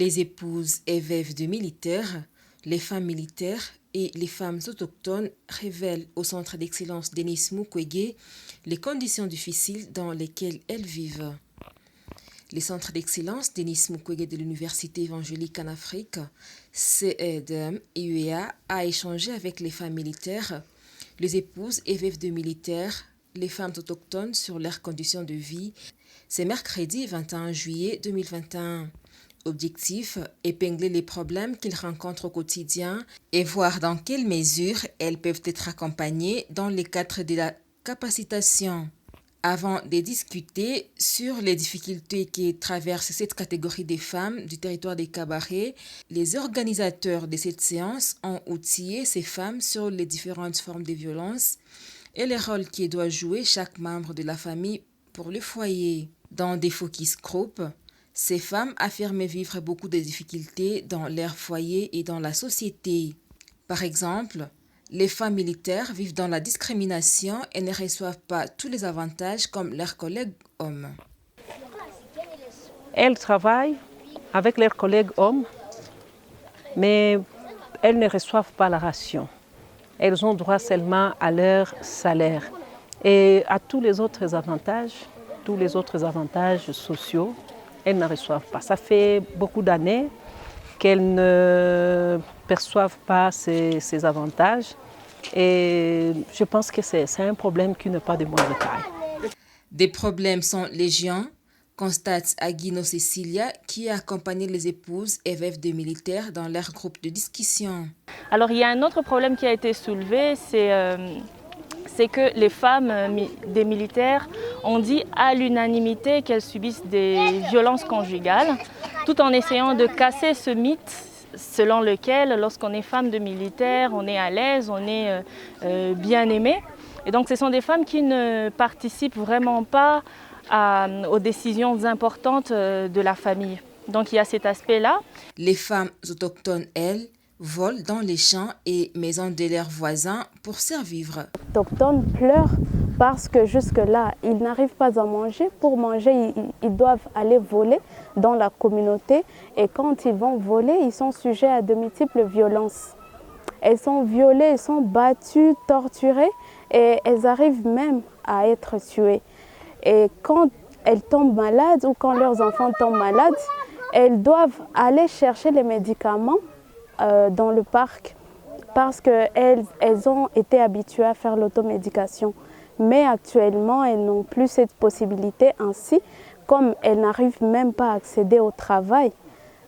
Les épouses et veuves de militaires, les femmes militaires et les femmes autochtones révèlent au Centre d'excellence Denis Mukwege les conditions difficiles dans lesquelles elles vivent. Le Centre d'excellence Denis Mukwege de l'Université évangélique en Afrique, CEDM-UEA, a échangé avec les femmes militaires, les épouses et veuves de militaires, les femmes autochtones sur leurs conditions de vie. C'est mercredi 21 juillet 2021. Objectif, épingler les problèmes qu'ils rencontrent au quotidien et voir dans quelle mesure elles peuvent être accompagnées dans le cadre de la capacitation. Avant de discuter sur les difficultés qui traversent cette catégorie des femmes du territoire des cabarets, les organisateurs de cette séance ont outillé ces femmes sur les différentes formes de violence et les rôles que doit jouer chaque membre de la famille pour le foyer. Dans des focus group, ces femmes affirment vivre beaucoup de difficultés dans leur foyer et dans la société. Par exemple, les femmes militaires vivent dans la discrimination et ne reçoivent pas tous les avantages comme leurs collègues hommes. Elles travaillent avec leurs collègues hommes, mais elles ne reçoivent pas la ration. Elles ont droit seulement à leur salaire et à tous les autres avantages sociaux. Elles ne reçoivent pas. Ça fait beaucoup d'années qu'elles ne perçoivent pas ces avantages et je pense que c'est un problème qui n'est pas de moindre taille. Des problèmes sont légion, constate Aguino Cecilia qui a accompagné les épouses et veuves de militaires dans leur groupe de discussion. Alors il y a un autre problème qui a été soulevé, c'est que les femmes des militaires ont dit à l'unanimité qu'elles subissent des violences conjugales, tout en essayant de casser ce mythe selon lequel, lorsqu'on est femme de militaire, on est à l'aise, on est bien aimé. Et donc ce sont des femmes qui ne participent vraiment pas aux décisions importantes de la famille. Donc il y a cet aspect-là. Les femmes autochtones, elles, volent dans les champs et maisons de leurs voisins pour survivre. Les autochtones pleurent parce que jusque-là, ils n'arrivent pas à manger. Pour manger, ils doivent aller voler dans la communauté. Et quand ils vont voler, ils sont sujets à de multiples violences. Elles sont violées, elles sont battues, torturées et elles arrivent même à être tuées. Et quand elles tombent malades ou quand leurs enfants tombent malades, elles doivent aller chercher les médicaments dans le parc parce qu'elles ont été habituées à faire l'automédication. Mais actuellement, elles n'ont plus cette possibilité. Ainsi, comme elles n'arrivent même pas à accéder au travail,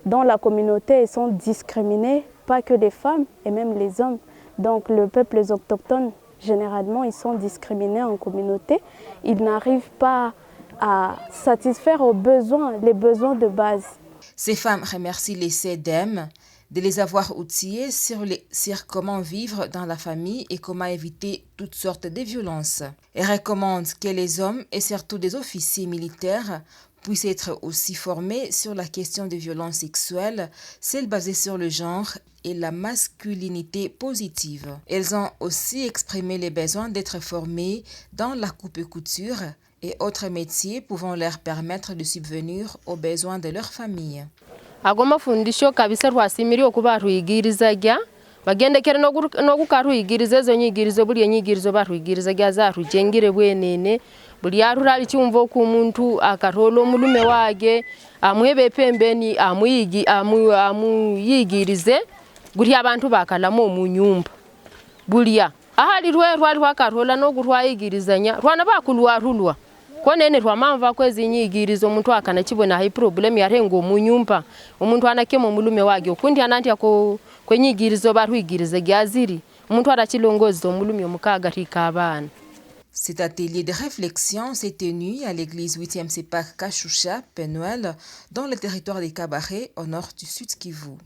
dans la communauté, elles sont discriminées, pas que les femmes et même les hommes. Donc le peuple autochtone, généralement, ils sont discriminés en communauté. Ils n'arrivent pas à satisfaire les besoins de base. Ces femmes remercient les CEDM de les avoir outillés sur comment vivre dans la famille et comment éviter toutes sortes de violences. Elles recommandent que les hommes et surtout des officiers militaires puissent être aussi formés sur la question des violences sexuelles, celles basées sur le genre et la masculinité positive. Elles ont aussi exprimé les besoins d'être formés dans la coupe-couture et autres métiers pouvant leur permettre de subvenir aux besoins de leur famille. Ago mafundisho kabisa rwasimiri okuba rwigirizaga bagendekere no gukarwigiriza ezo nyigirizo buli nyigirizo barwigirizaga za rugengire bwenene buli yarurali cyumvo ku muntu akarolo mulume wage amwebe pembeni amuyigirize guri abantu bakalamo mu nyumba buliya ahali rwari rwakarola no gurwayigirizanya rwana bakulwarulwa konene rwamamva kwezi nyigirizo umuntu akana kibona hai problem yarengo mu nyumba umuntu anakemo mulume wage ukundi ananti ako kwenyigirizo barwigirize gyaziri umuntu arakilongoza mulume mukaga rikabana. Cet atelier de réflexion s'est tenu à l'église 8e Sépak Kachoucha, Penuel, dans le territoire des Cabarets au nord du Sud Kivu.